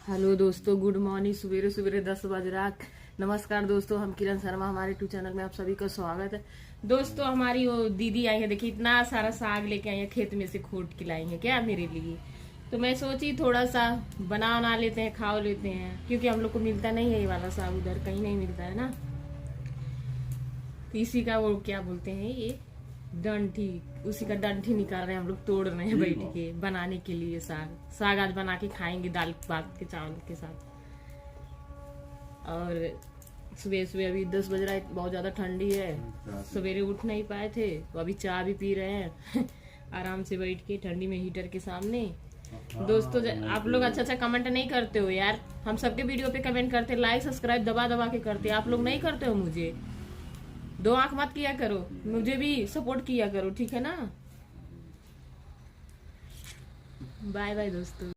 Hello दोस्तों, good morning. सवेरे सवेरे 10 बज रहा। नमस्कार दोस्तों, हम किरण शर्मा, हमारे यूट्यूब चैनल में आप सभी का स्वागत है। दोस्तों, हमारी वो दीदी आई है, देखिए इतना सारा साग लेके आई है, खेत में से खोट के लाई है क्या मेरे लिए। तो मैं सोची थोड़ा सा बना लेते हैं, खा लेते हैं, क्योंकि हम लोग को मिलता नहीं है ये वाला साग, उधर कहीं नहीं मिलता है ना। तो इसी का वो क्या बोलते हैं, ये डंठी, उसी का डंठी निकाल रहे हैं हम लोग, तोड़ रहे हैं बैठ के बनाने के लिए साग आज बना के खाएंगे दाल भात के चावल के साथ। और सुबह सुबह अभी 10 बज रहा है, बहुत ज्यादा ठंडी है, सवेरे उठ नहीं पाए थे तो अभी चाय भी पी रहे हैं आराम से बैठ के ठंडी में हीटर के सामने। दोस्तों, आप लोग अच्छा कमेंट नहीं करते हो यार। हम सबके वीडियो पे कमेंट करते, लाइक सब्सक्राइब दबा दबा के करते, आप लोग नहीं करते हो। मुझे दो आंख मत किया करो, मुझे भी सपोर्ट किया करो, ठीक है ना। बाय बाय दोस्तों।